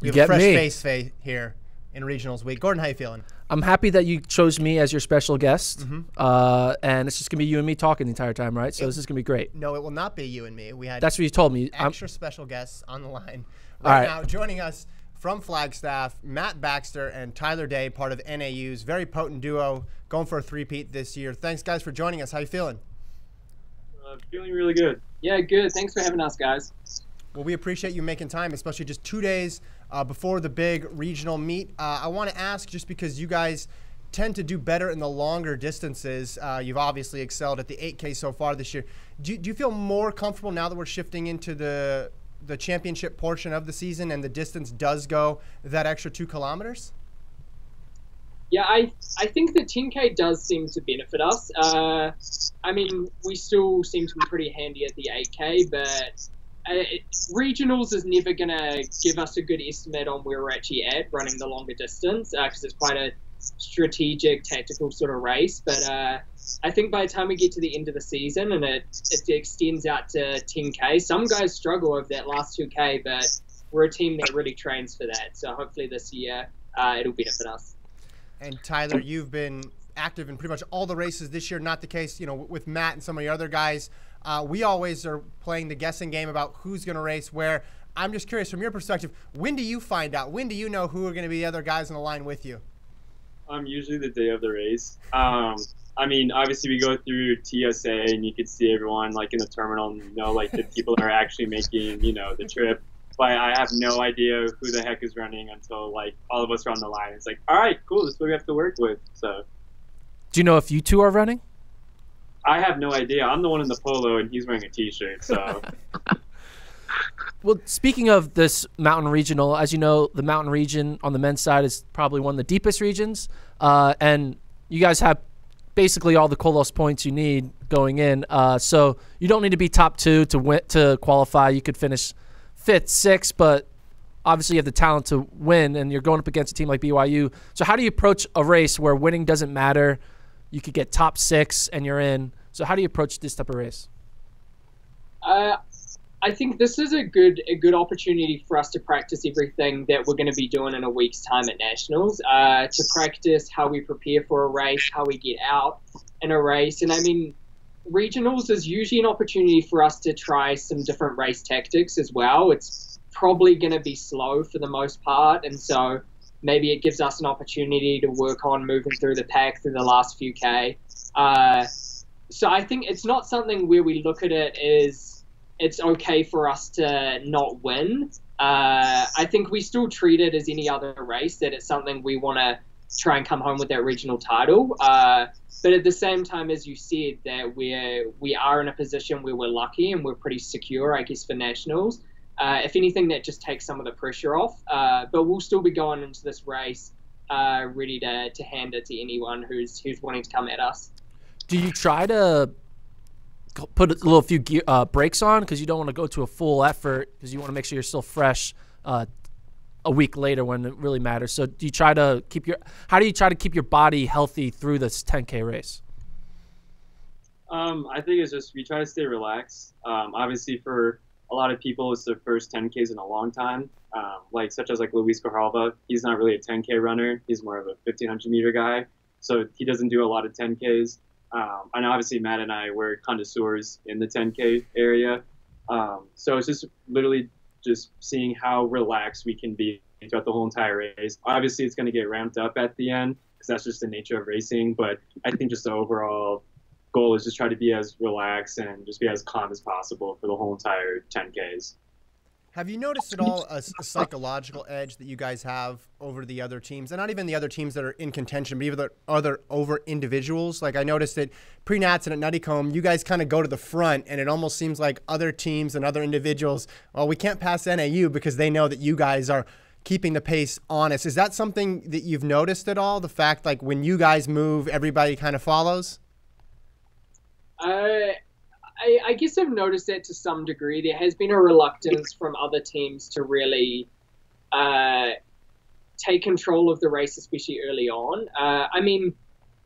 We have a fresh face here in Regionals Week. Gordon, how you feeling? I'm happy that you chose me as your special guest, and it's just going to be you and me talking the entire time, right? So this is going to be great. No, it will not be you and me. We had That's what you told me. Extra special guests on the line. Right now, joining us from Flagstaff, Matt Baxter and Tyler Day, part of NAU's very potent duo, going for a three-peat this year. Thanks, guys, for joining us. How you feeling? Feeling really good. Yeah, good. Thanks for having us, guys. Well, we appreciate you making time, especially just 2 days before the big regional meet. I want to ask, just because you guys tend to do better in the longer distances, you've obviously excelled at the 8K so far this year. Do you feel more comfortable now that we're shifting into the championship portion of the season and the distance does go that extra 2 kilometers? Yeah, I think the 10K does seem to benefit us. I mean, we still seem to be pretty handy at the 8K, but regionals is never going to give us a good estimate on where we're actually at running the longer distance, because it's quite a strategic, tactical sort of race. But I think by the time we get to the end of the season and it extends out to 10K, some guys struggle with that last 2K, but we're a team that really trains for that. So hopefully this year it'll benefit us. And Tyler, you've been active in pretty much all the races this year. Not the case, with Matt and some of the other guys. We always are playing the guessing game about who's going to race where. I'm just curious, from your perspective, when do you find out? When do you know who are going to be the other guys on the line with you? Usually the day of the race. I mean, obviously we go through TSA and you can see everyone like in the terminal and like the people that are actually making, the trip. But I have no idea who the heck is running until like all of us are on the line. It's like, all right, cool, this is what we have to work with. So, do you know if you two are running? I have no idea. I'm the one in the polo and he's wearing a t-shirt. So, well, speaking of this mountain regional, as you know, the mountain region on the men's side is probably one of the deepest regions, and you guys have basically all the Colos points you need going in. So you don't need to be top 2 to qualify. You could finish 5th, 6th, but obviously you have the talent to win, and you're going up against a team like BYU. So how do you approach a race where winning doesn't matter? You could get top 6 and you're in. So how do you approach this type of race? I think this is a good opportunity for us to practice everything that we're going to be doing in a week's time at Nationals, to practice how we prepare for a race, how we get out in a race. And I mean, regionals is usually an opportunity for us to try some different race tactics as well. It's probably going to be slow for the most part, and so maybe it gives us an opportunity to work on moving through the pack through the last few K. So I think it's not something where we look at it as it's okay for us to not win. I think we still treat it as any other race, that it's something we want to try and come home with that regional title. But at the same time, as you said, that we are in a position where we're lucky and we're pretty secure, I guess, for Nationals. If anything, that just takes some of the pressure off. But we'll still be going into this race ready to hand it to anyone who's wanting to come at us. Do you try to put a few brakes on because you don't want to go to a full effort because you want to make sure you're still fresh a week later when it really matters? So do you try to how do you try to keep your body healthy through this 10K race? I think it's just we try to stay relaxed. Obviously, for a lot of people, it's their first 10Ks in a long time. Such as Luis Grijalva, he's not really a 10K runner. He's more of a 1500 meter guy, so he doesn't do a lot of 10Ks. And obviously, Matt and I were connoisseurs in the 10K area, so it's just literally just seeing how relaxed we can be throughout the whole entire race. Obviously, it's going to get ramped up at the end because that's just the nature of racing. But I think just the overall goal is just try to be as relaxed and just be as calm as possible for the whole entire 10Ks. Have you noticed at all a psychological edge that you guys have over the other teams, and not even the other teams that are in contention, but even other over individuals? Like I noticed that pre-Nats and at Nuttycombe, you guys kind of go to the front, and it almost seems like other teams and other individuals, well, we can't pass NAU because they know that you guys are keeping the pace honest. Is that something that you've noticed at all? The fact like when you guys move, everybody kind of follows? I guess I've noticed that to some degree. There has been a reluctance from other teams to really take control of the race, especially early on. I mean,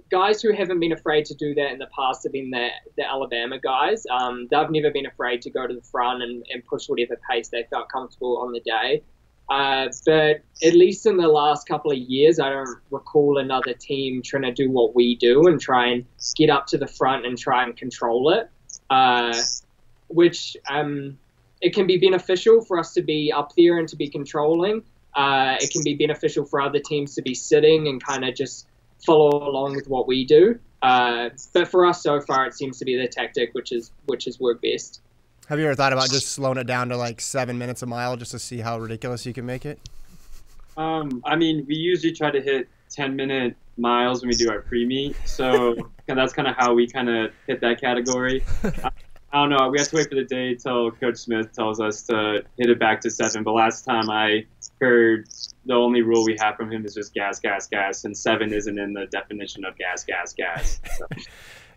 guys who haven't been afraid to do that in the past have been the Alabama guys. They've never been afraid to go to the front and push whatever pace they felt comfortable on the day. But at least in the last couple of years, I don't recall another team trying to do what we do and try and get up to the front and try and control it, which it can be beneficial for us to be up there and to be controlling. It can be beneficial for other teams to be sitting and kind of just follow along with what we do. But for us so far, it seems to be the tactic which has worked best. Have you ever thought about just slowing it down to like 7 minutes a mile just to see how ridiculous you can make it? I mean, we usually try to hit 10-minute miles when we do our pre-meet, so that's kind of how we kind of hit that category. I don't know. We have to wait for the day till Coach Smith tells us to hit it back to 7. But last time I heard, the only rule we have from him is just gas, gas, gas, and 7 isn't in the definition of gas, gas, gas. So.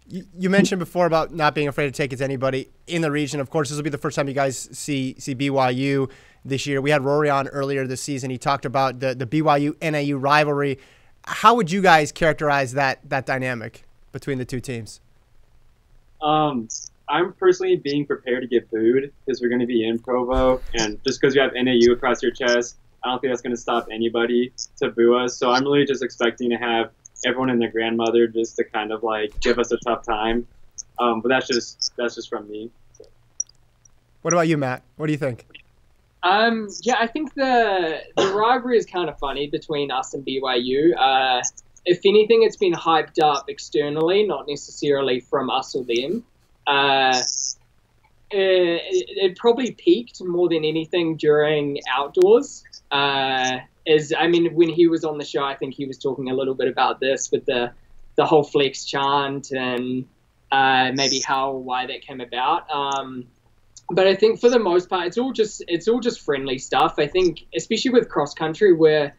You mentioned before about not being afraid to take it to anybody in the region. Of course, this will be the first time you guys see BYU this year. We had Rory on earlier this season. He talked about the BYU NAU rivalry. How would you guys characterize that dynamic between the two teams? I'm personally being prepared to get booed because we're going to be in Provo, and just because you have NAU across your chest, I don't think that's going to stop anybody to boo us. So I'm really just expecting to have everyone and their grandmother just to kind of like give us a tough time. But that's just from me. So. What about you, Matt? What do you think? Yeah, I think the rivalry is kind of funny between us and BYU. If anything, it's been hyped up externally, not necessarily from us or them. It probably peaked more than anything during outdoors. When he was on the show, I think he was talking a little bit about this with the whole flex chant and maybe why that came about. But I think for the most part, it's all just friendly stuff. I think, especially with cross country, where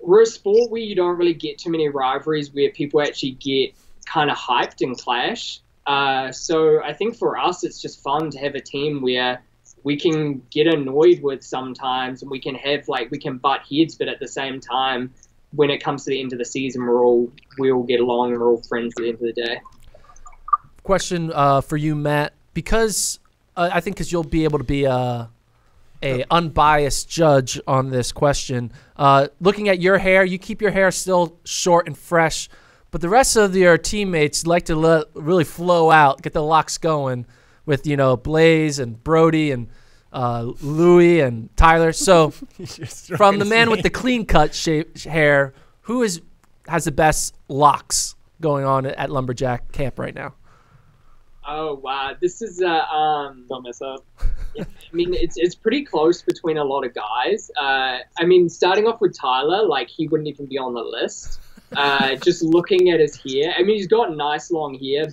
we're a sport where you don't really get too many rivalries where people actually get kind of hyped and clash. So I think for us, it's just fun to have a team where we can get annoyed with sometimes, and we can butt heads, but at the same time, when it comes to the end of the season, we all get along and we're all friends at the end of the day. Question for you, Matt, because I think you'll be able to be a unbiased judge on this question. Looking at your hair, you keep your hair still short and fresh, but the rest of your teammates like to really flow out, get the locks going with, Blaze and Brody and Louie and Tyler. So from the man with the clean-cut hair, who has the best locks going on at Lumberjack Camp right now? Oh, wow. This is don't mess up. I mean, it's pretty close between a lot of guys. Starting off with Tyler, he wouldn't even be on the list. Just looking at his hair. I mean, he's got nice long hair,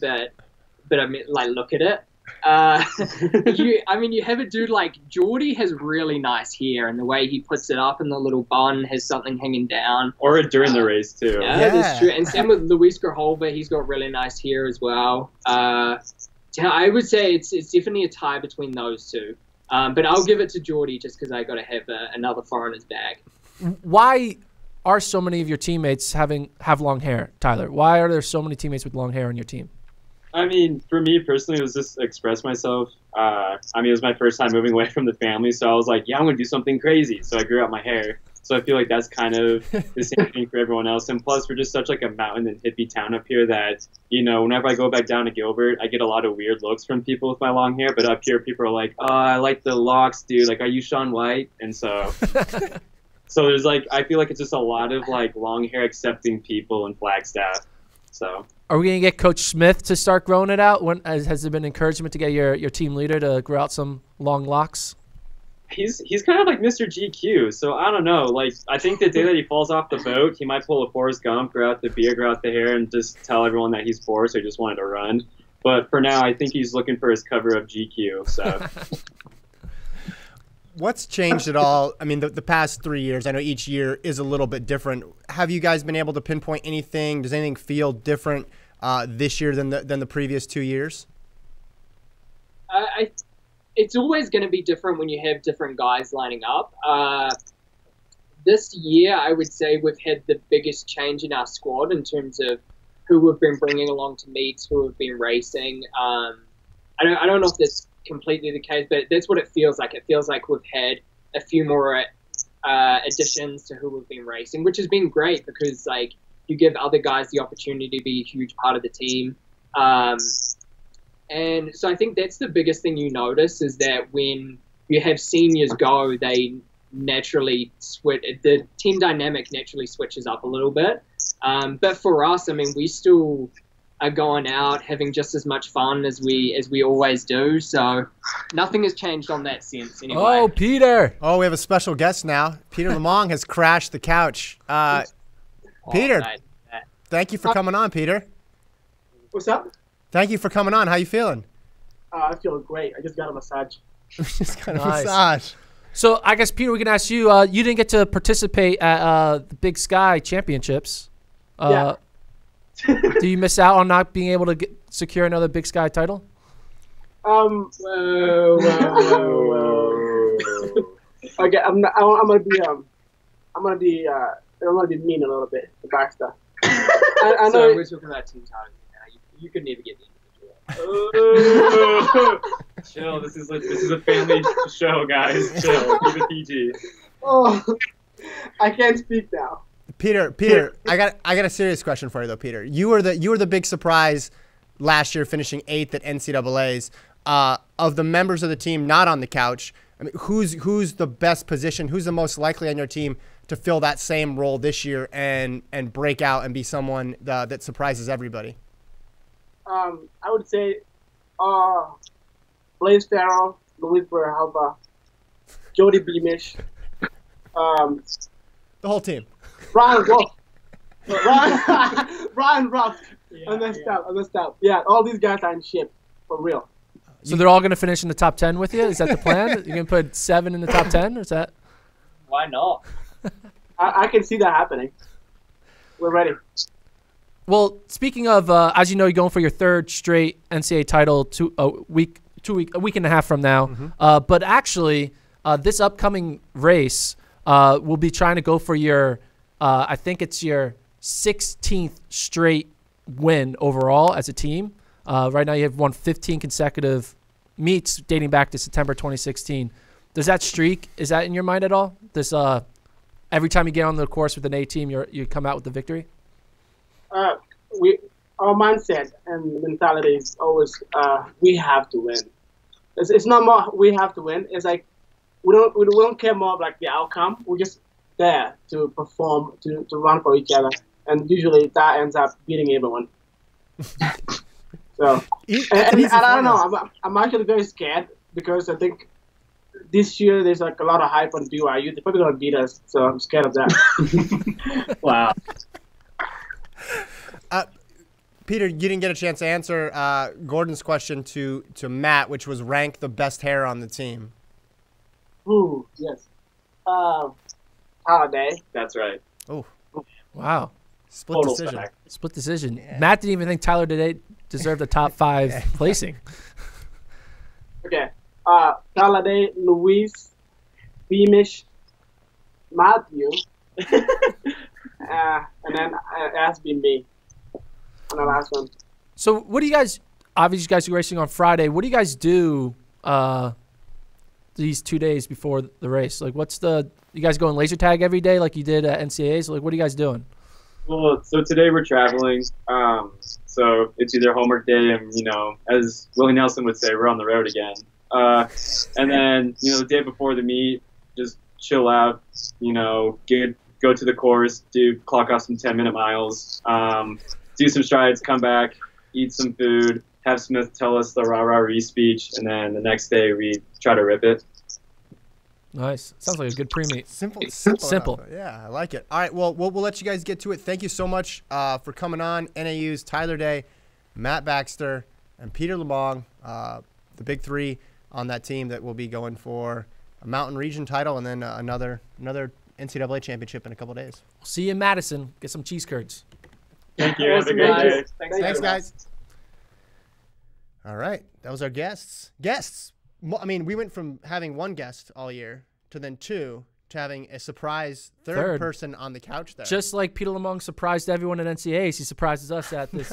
but I mean, look at it. You have a dude like Geordie has really nice hair, and the way he puts it up in the little bun has something hanging down. Or during the race too. Yeah, that's true. And same with Luis Grijalva, he's got really nice hair as well. I would say it's definitely a tie between those two. But I'll give it to Geordie just because I got to have another foreigner's bag. Why are so many of your teammates have long hair, Tyler? Why are there so many teammates with long hair on your team? I mean, for me personally, it was just express myself. It was my first time moving away from the family, so I was like, yeah, I'm going to do something crazy. So I grew out my hair. So I feel like that's kind of the same thing for everyone else. And plus, we're just such like a mountain and hippie town up here that, whenever I go back down to Gilbert, I get a lot of weird looks from people with my long hair. But up here, people are like, oh, I like the locks, dude. Like, are you Shaun White? And so... So there's I feel like it's just a lot of long hair accepting people in Flagstaff. So are we gonna get Coach Smith to start growing it out? Has there been encouragement to get your team leader to grow out some long locks? He's kind of like Mr. GQ. So I don't know. I think the day that he falls off the boat, he might pull a Forrest Gump, grow out the beard, grow out the hair, and just tell everyone that he's bored, so he just wanted to run. But for now, I think he's looking for his cover of GQ. So. What's changed at all? I mean, the past 3 years, I know each year is a little bit different. Have you guys been able to pinpoint anything? Does anything feel different this year than the previous 2 years? It's always going to be different when you have different guys lining up. This year, I would say we've had the biggest change in our squad in terms of who we've been bringing along to meets, who have been racing. I don't know if that's completely the case, but that's what it feels like. It feels like we've had a few more additions to who we've been racing, which has been great because like you give other guys the opportunity to be a huge part of the team. And so I think that's the biggest thing you notice is that when you have seniors go, they naturally switch. The team dynamic naturally switches up a little bit. But for us, I mean, we still are going out having just as much fun as we always do. So nothing has changed on that sense anyway. Oh, Peter. Oh, we have a special guest now. Peter LeBlanc has crashed the couch. Peter, mate. thank you for coming on, Peter. What's up? Thank you for coming on. How you feeling? I feel great. I just got a massage. Just got a Nice. massage. So I guess, Peter, we can ask you, you didn't get to participate at the Big Sky Championships. Yeah. Do you miss out on not being able to secure another Big Sky title? Whoa. Okay, I'm gonna be mean a little bit to Baxter. I So know. we're talking about team titles now. You could never get the individual. Chill. This is a family show, guys. Chill. Keep it PG. Oh, I can't speak now. Peter, I got a serious question for you though, Peter. You were the big surprise last year, finishing 8th at NCAA's. Of the members of the team not on the couch, I mean, who's the best position? Who's the most likely on your team to fill that same role this year and break out and be someone that surprises everybody? I would say, Blaze Farrell, Luis Berhalba, Jody Beamish, The whole team. Ryan Ruff, Ryan Ruff, and then stuff. Yeah, all these guys are in shape for real. So they're all going to finish in the top 10 with you? Is that the plan? You're going to put 7 in the top 10? Or is that? Why not? I can see that happening. We're ready. Well, speaking of, as you know, you're going for your 3rd straight NCAA title a week and a half from now. Mm-hmm. But actually, this upcoming race will be trying to go for your, I think it's your 16th straight win overall as a team. Right now, you have won 15 consecutive meets dating back to September 2016. Does that streak, is that in your mind at all? This every time you get on the course with an A team, you come out with the victory? Our mindset and mentality is always we have to win. It's not more we have to win. It's like we don't care more of like the outcome. We're just there to perform, to run for each other, and usually that ends up beating everyone. So and I don't know. I'm actually very scared because I think this year there's like a lot of hype on BYU. They're probably gonna beat us, so I'm scared of that. Wow. Peter, you didn't get a chance to answer Gordon's question to Matt, which was rank the best hair on the team. Ooh, yes. Holiday. That's right. Oh, Wow. split Total decision. fact. Split decision. Yeah. Matt didn't even think Tyler today deserved a top 5 placing. Okay. Holiday, Luis, Beamish, Matthew, and then it has been me on the last one. So what do you guys, obviously you guys are racing on Friday, what do you guys do these 2 days before the race? Like you guys going laser tag every day like you did at NCAAs? Like what are you guys doing? Well, so today we're traveling. So it's either homework day and, as Willie Nelson would say, we're on the road again. And then, the day before the meet, just chill out, go to the course, clock off some 10-minute miles, do some strides, come back, eat some food, have Smith tell us the rah-rah-ree speech, and then the next day we try to rip it. Nice. Sounds like a good pre-meet. Simple. Simple. enough. Yeah, I like it. All right, well, we'll let you guys get to it. Thank you so much for coming on. NAU's Tyler Day, Matt Baxter, and Peter LeBlanc, the big 3 on that team that will be going for a Mountain Region title and then another NCAA championship in a couple days. We'll see you in Madison. Get some cheese curds. Thank you. Have a great day. Thanks, guys. All right, that was our guests. I mean, we went from having 1 guest all year to then 2 to having a surprise third person on the couch there. Just like Peter LeBlanc surprised everyone at NCAAs, he surprises us at this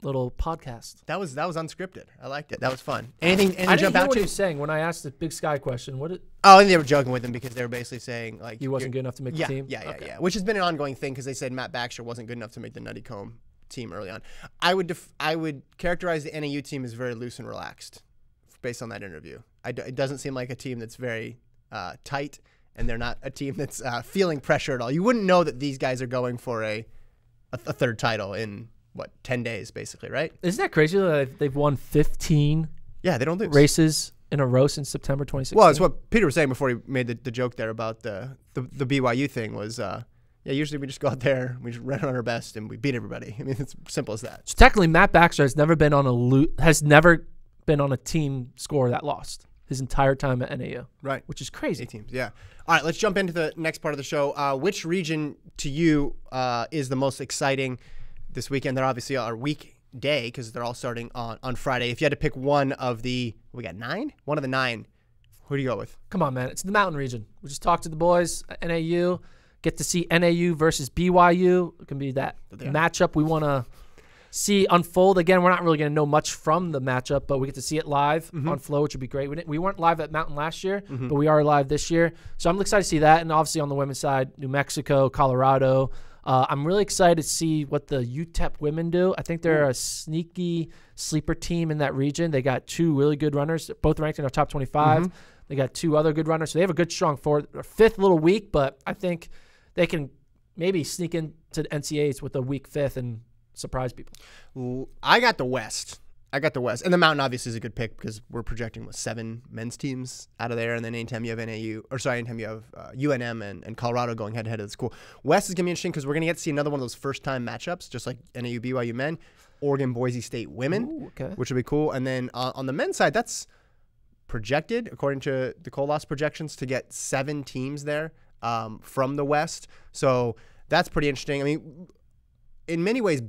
little podcast. That was unscripted. I liked it. That was fun. Anything I didn't jump hear out what to he you? was saying when I asked the Big Sky question. What did Oh, and they were joking with him because they were basically saying like he wasn't good enough to make the team? Okay. Which has been an ongoing thing because they said Matt Baxter wasn't good enough to make the Nutty Comb team early on. I would characterize the NAU team as very loose and relaxed based on that interview. It doesn't seem like a team that's very tight, and they're not a team that's feeling pressure at all. You wouldn't know that these guys are going for a third title in 10 days, basically, right? Isn't that crazy that they've won 15 Yeah, they don't lose. races in a row since September 2016? Well, it's what Peter was saying before he made the joke there about the BYU thing was, usually we just go out there, we just run on our best, and we beat everybody. I mean, it's simple as that. So technically, Matt Baxter has never been on a team score that lost his entire time at NAU. Right. Which is crazy. 8 teams, yeah. All right, let's jump into the next part of the show. Which region to you is the most exciting this weekend? They're obviously our weekday because they're all starting on Friday. If you had to pick one of the, we got 9? One of the 9, who do you go with? Come on, man. It's the mountain region. We just talked to the boys at NAU. Get to see NAU versus BYU. It can be that matchup we want to see unfold. Again, we're not really going to know much from the matchup, but we get to see it live on Flow, which would be great. We weren't live at Mountain last year, but we are live this year. So I'm excited to see that. And obviously on the women's side, New Mexico, Colorado. I'm really excited to see what the UTEP women do. I think they're a sneaky sleeper team in that region. They got 2 really good runners, both ranked in our top 25. They got 2 other good runners. So they have a good, strong fourth. Their fifth a little weak, but I think they can maybe sneak into the NCAAs with a weak fifth and surprise people. I got the West. And the Mountain obviously is a good pick because we're projecting 7 men's teams out of there, and then anytime you have anytime you have UNM and Colorado going head-to-head at the school. West is going to be interesting because we're going to get to see another one of those first-time matchups, just like NAU BYU men, Oregon Boise State women, which will be cool. And then on the men's side, that's projected, according to the Colas projections, to get 7 teams there from the West. So that's pretty interesting. I mean, in many ways,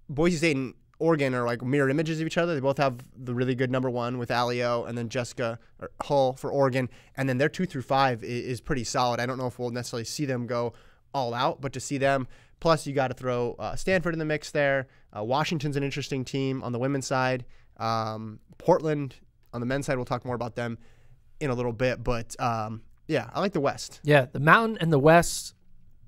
Boise State and Oregon are like mirror images of each other. They both have the really good number 1 with Alio and then Jessica Hull for Oregon. And then their 2 through 5 is pretty solid. I don't know if we'll necessarily see them go all out, but to see them, plus you got to throw Stanford in the mix there. Washington's an interesting team on the women's side. Portland on the men's side, we'll talk more about them in a little bit. But, yeah, I like the West. Yeah, the Mountain and the West,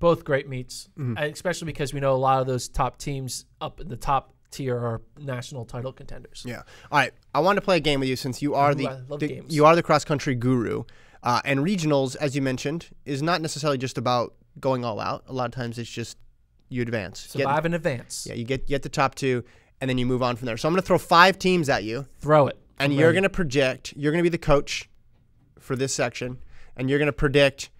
both great meets, especially because we know a lot of those top teams up in the top tier are national title contenders. Yeah. All right. I want to play a game with you since you are you are the cross country guru, and regionals, as you mentioned, is not necessarily just about going all out. A lot of times it's just you advance, survive and advance. Yeah, you get the top 2, and then you move on from there. So I'm going to throw 5 teams at you. Throw it. And you're going to project. You're going to be the coach for this section, and you're going to predict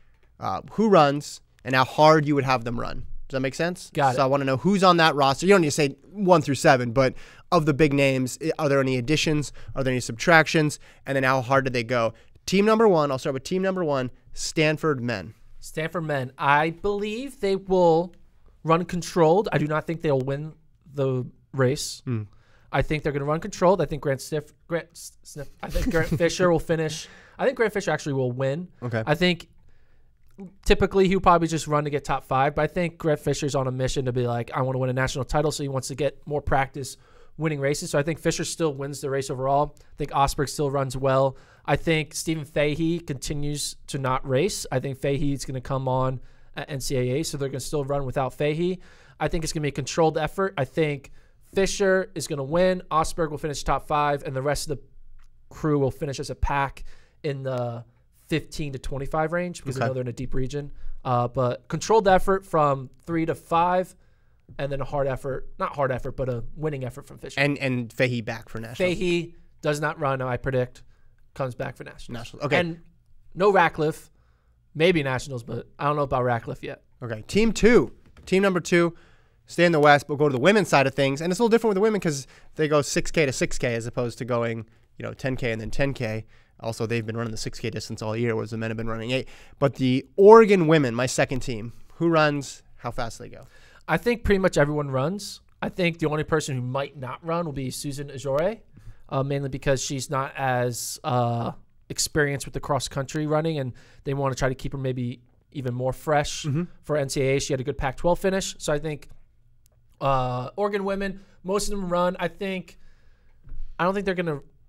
who runs and how hard you would have them run. Does that make sense? Got it. So I want to know who's on that roster. You don't need to say 1 through 7, but of the big names, are there any additions? Are there any subtractions? And then how hard did they go? Team number 1, I'll start with team number 1, Stanford men. Stanford men. I believe they will run controlled. I do not think they'll win the race. I think they're going to run controlled. I think Grant Fisher will finish. I think Grant Fisher actually will win. Okay. I think typically he'll probably just run to get top 5, but I think Grant Fisher's on a mission to be like, I want to win a national title, so he wants to get more practice winning races. So I think Fisher still wins the race overall. I think Osberg still runs well. I think Stephen Fahey continues to not race. I think Fahey's going to come on at NCAA, so they're going to still run without Fahey. I think it's going to be a controlled effort. I think Fisher is going to win. Osberg will finish top 5, and the rest of the crew will finish as a pack in the 15 to 25 range because I know they're in a deep region. But controlled effort from 3 to 5, and then a hard effort, not hard effort, but a winning effort from Fisher. And Fahey back for nationals. Fahey does not run, I predict, comes back for nationals. Okay. And no Ratcliffe, maybe nationals, but I don't know about Ratcliffe yet. Okay. Team number 2, stay in the West, but go to the women's side of things. And it's a little different with the women because they go 6K to 6K as opposed to going, 10K and then 10K. Also, they've been running the 6K distance all year, whereas the men have been running 8. But the Oregon women, my second team, who runs, how fast they go? I think pretty much everyone runs. I think the only person who might not run will be Susan Ajore, mainly because she's not as experienced with the cross-country running, and they want to try to keep her maybe even more fresh for NCAA. She had a good Pac-12 finish. So I think Oregon women, most of them run. I don't think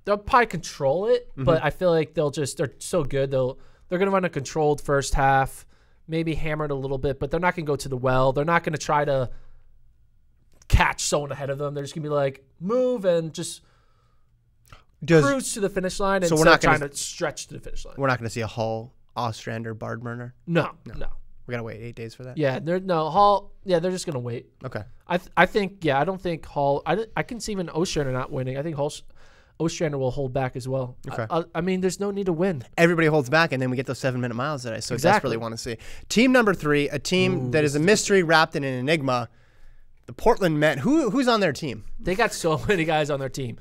they'll probably control it, but I feel like they're so good. They're going to run a controlled first half, maybe hammer it a little bit, but they're not going to go to the well. They're not going to try to catch someone ahead of them. They're just going to be like, move and just cruise to the finish line and instead of trying to stretch to the finish line. We're not going to see a Hull, Ostrander, Bardmurner? No. We got to wait 8 days for that? Yeah, Hull, they're just going to wait. Okay. I think, I don't think Hull, I can see even Ostrander not winning. I think Ostrander will hold back as well. Okay. I mean, there's no need to win. Everybody holds back, and then we get those 7-minute miles that I so desperately want to see. Team number 3, a team that is a mystery wrapped in an enigma, the Portland Men. Who's on their team? They got so many guys on their team.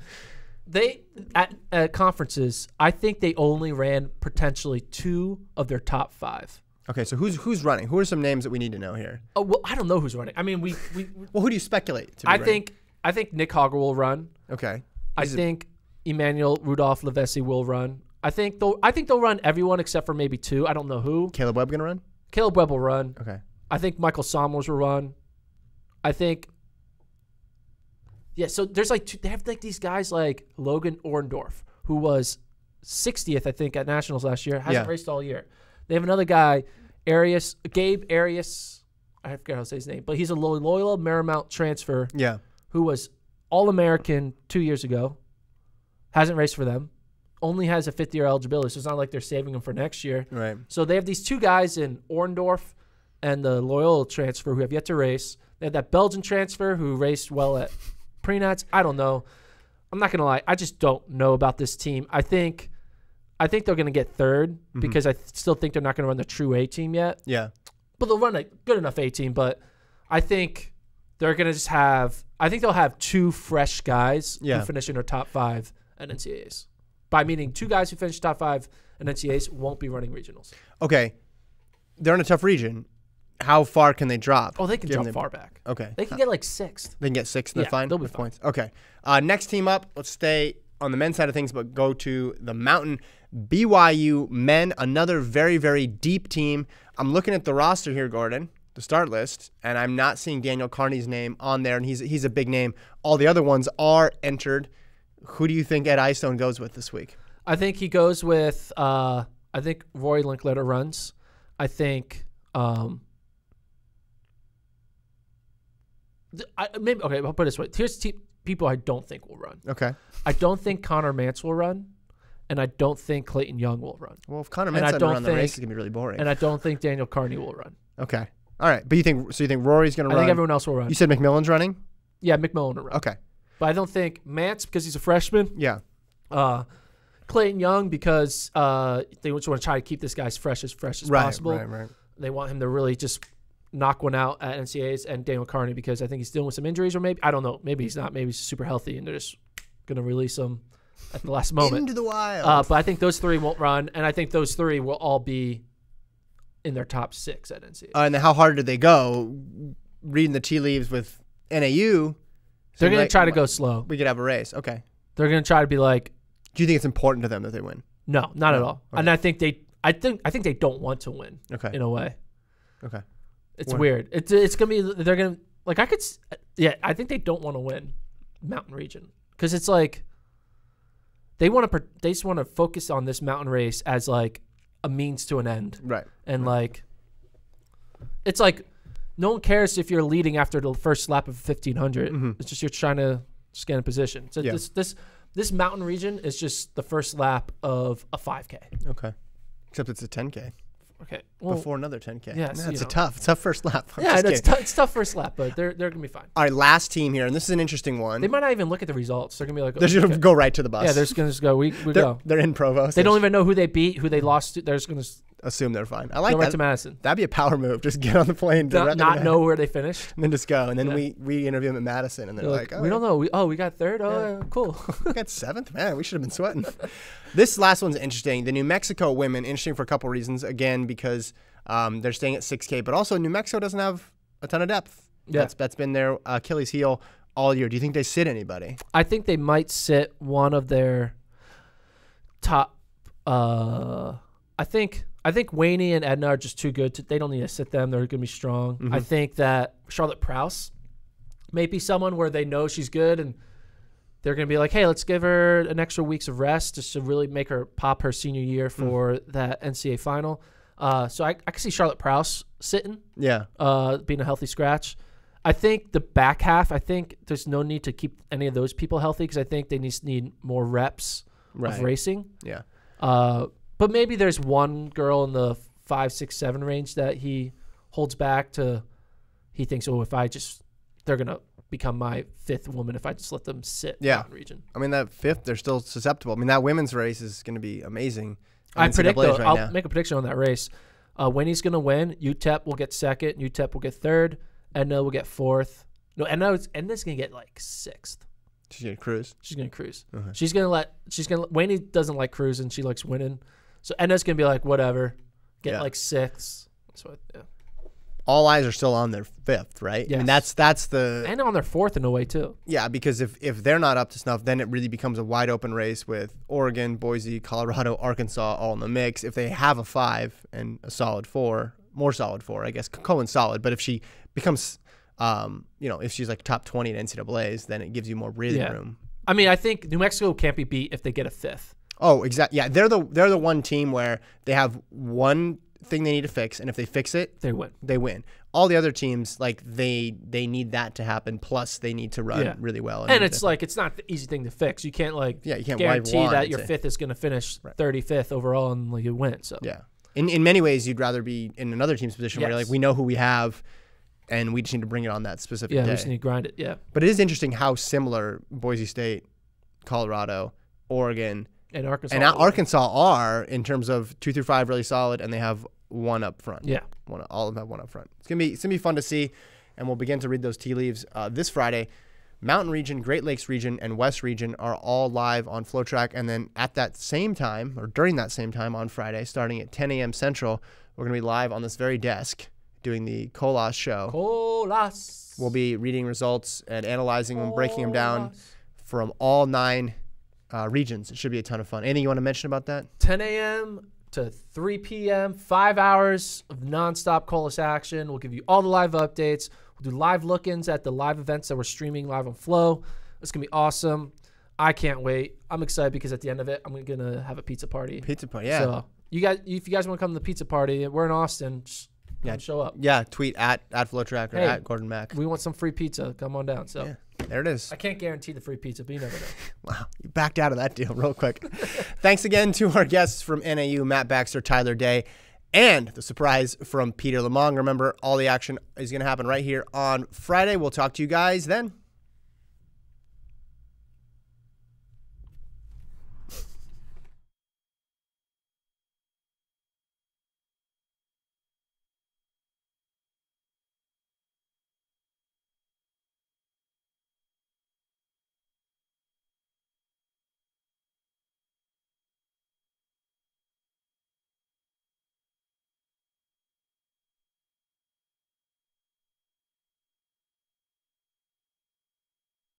They at conferences, I think they only ran potentially 2 of their top 5. Okay, so who's running? Who are some names that we need to know here? Oh, well, I don't know who's running. I mean, we well, who do you speculate to be running? I think Nick Hogger will run. Okay. I think Emmanuel Rudolph Levesey will run. I think they'll run everyone except for maybe 2. I don't know who. Caleb Webb gonna run? Caleb Webb will run. Okay. I think Michael Sommers will run. I think. Yeah, so there's they have these guys like Logan Orndorff, who was 60th, I think, at Nationals last year. Hasn't raced all year. They have another guy, Gabe Arias. I forget how to say his name, but he's a Loyola Marymount transfer. Yeah. Who was All-American 2 years ago. Hasn't raced for them. Only has a 5th-year eligibility, so it's not like they're saving him for next year. Right. So they have these 2 guys in Orndorff and the Loyola transfer who have yet to race. They have that Belgian transfer who raced well at Prenats. I don't know. I'm not going to lie. I just don't know about this team. I think they're going to get 3rd because I still think they're not going to run the true A team yet. Yeah. But they'll run a good enough A team. But I think they're going to just have – I think they'll have 2 fresh guys who finish in their top 5 at NCAAs. By meaning 2 guys who finish top 5 at NCAAs won't be running regionals. Okay. They're in a tough region. How far can they drop? Oh, they can drop far back. Okay. They can get like 6th. They can get 6th and they're fine? They'll be with fine. Points. Okay. Next team up, let's stay on the men's side of things, but go to the Mountain. BYU men, another very, very deep team. I'm looking at the roster here, Gordon, the start list, and I'm not seeing Daniel Carney's name on there, and he's a big name. All the other ones are entered. Who do you think Ed Eyestone goes with this week? I think he goes with I think Rory Linkletter runs. I think okay, I'll put it this way. Here's people I don't think will run. Okay. I don't think Connor Mance will run, and I don't think Clayton Young will run. Well, if Connor Mance doesn't run, the race is going to be really boring. And I don't think Daniel Carney will run. Okay. All right. But you think Rory's going to run? I think everyone else will run. You said McMillan's running? Yeah, McMillan will run. Okay. But I don't think Mance, because he's a freshman. Yeah. Clayton Young, because they just want to try to keep this guy as fresh as possible. Right. They want him to really just knock one out at NCAAs, and Daniel Carney, because I think he's dealing with some injuries, or maybe, I don't know, maybe he's not. Maybe he's super healthy, and they're just going to release him at the last moment. Into the wild. But I think those 3 won't run, and I think those 3 will all be in their top 6 at NCAAs. And how hard did they go? Reading the tea leaves with NAU. They're going to try to go slow. We could have a race. Okay. They're going to try to be like. Do you think it's important to them that they win? No, not at all. Okay. And I think they don't want to win. Okay. In a way. Okay. It's weird. It's gonna be. They're gonna like. I could. Yeah. I think they don't want to win Mountain Region because it's like they want to. They just want to focus on this mountain race as like a means to an end. Right. And like, it's like no one cares if you're leading after the first lap of 1500. Mm-hmm. It's just you're trying to scan a position. So this mountain region is just the first lap of a 5K. Okay. Except it's a 10K. Okay. Well, before another 10K. Yeah. It's a tough first lap. Yeah, it's tough first lap, but they're going to be fine. All right, last team here, and this is an interesting one. They might not even look at the results. They're going to be like, they're just going to go right to the bus. Yeah, they're just going to go. We go. They're in Provost. They don't even know who they beat, who they lost to. They're just going to assume they're fine. I like go that. Right to Madison. That'd be a power move. Just get on the plane. Not know where they finished. And then just go. And then we interview them at Madison, and they're like, we don't know. We got 3rd. Oh, yeah, cool. We got 7th? Man, we should have been sweating. This last one's interesting. The New Mexico women, interesting for a couple reasons. Again, because they're staying at 6K, but also New Mexico doesn't have a ton of depth. Yeah. That's been their Achilles heel all year. Do you think they sit anybody? I think they might sit one of their top. I think Wayne and Edna are just too good. They don't need to sit them. They're going to be strong. Mm-hmm. I think that Charlotte Prowse maybe someone where they know she's good and they're going to be like, hey, let's give her an extra weeks of rest just to really make her pop her senior year for that NCAA final. So I can see Charlotte Prowse sitting, Yeah. being a healthy scratch. I think the back half, I think there's no need to keep any of those people healthy because I think they just need more reps of racing. Yeah. But maybe there's one girl in the 5, 6, 7 range that he holds back to. He thinks, oh, they're gonna become my 5th woman if I just let them sit. Yeah. Mountain region. I mean, that 5th, they're still susceptible. I mean, that women's race is going to be amazing. I predict, though, right I'll now. make a prediction on that race. Winnie's gonna win. UTEP will get 2nd. UTEP will get 3rd. Edna will get 4th. No, Edna's gonna get like 6th. She's going to cruise. She's gonna cruise. Okay. She's gonna Winnie doesn't like cruising. She likes winning. So Edna's gonna be like, whatever, get like 6th. So yeah. All eyes are still on their 5th, right? Yes. I mean, that's the And on their 4th in a way too. yeah, because if they're not up to snuff, then it really becomes a wide open race with Oregon, Boise, Colorado, Arkansas all in the mix. If they have a 5 and a solid 4, more solid 4, I guess Cohen's solid, but if she becomes if she's like top 20 at NCAAs, then it gives you more breathing room. I mean, I think New Mexico can't be beat if they get a 5th. Oh, exactly. Yeah, they're the one team where they have one thing they need to fix, and if they fix it, They win. they win. All the other teams, like they need that to happen. Plus, they need to run really well. And it's like it's not the easy thing to fix. You can't you can't guarantee wave that your wand 5th is going to finish 35th overall and like you win. So yeah, in many ways, you'd rather be in another team's position where you're like, we know who we have, and we just need to bring it on that specific day. we just need to grind it. Yeah, But it is interesting how similar Boise State, Colorado, Oregon, and Arkansas. and Arkansas are in terms of 2 through 5 really solid, and they have one up front. Yeah, All of them have one up front. It's gonna be fun to see, and we'll begin to read those tea leaves this Friday. Mountain Region, Great Lakes Region, and West Region are all live on FloTrack, and then at that same time, or during that same time on Friday, starting at 10 a.m. Central, we're gonna be live on this very desk doing the Colas show. Colas. We'll be reading results and analyzing them, breaking them down from all 9 regions. It should be a ton of fun. Anything you want to mention about that? 10 a.m. to 3 p.m., 5 hours of nonstop Colas action. We'll give you all the live updates. We'll do live look-ins at the live events that we're streaming live on Flow. It's going to be awesome. I can't wait. I'm excited because at the end of it, I'm going to have a pizza party. Pizza party, yeah. So if you guys want to come to the pizza party, we're in Austin. Just come show up. Yeah, tweet at FloTrack or Hey, at Gordon Mack. We want some free pizza. Come on down. So Yeah, there it is. I can't guarantee the free pizza, but you never know. Wow, you backed out of that deal real quick. Thanks again to our guests from NAU, Matt Baxter, Tyler Day, and the surprise from Peter LeBlanc. Remember, all the action is going to happen right here on Friday. We'll talk to you guys then.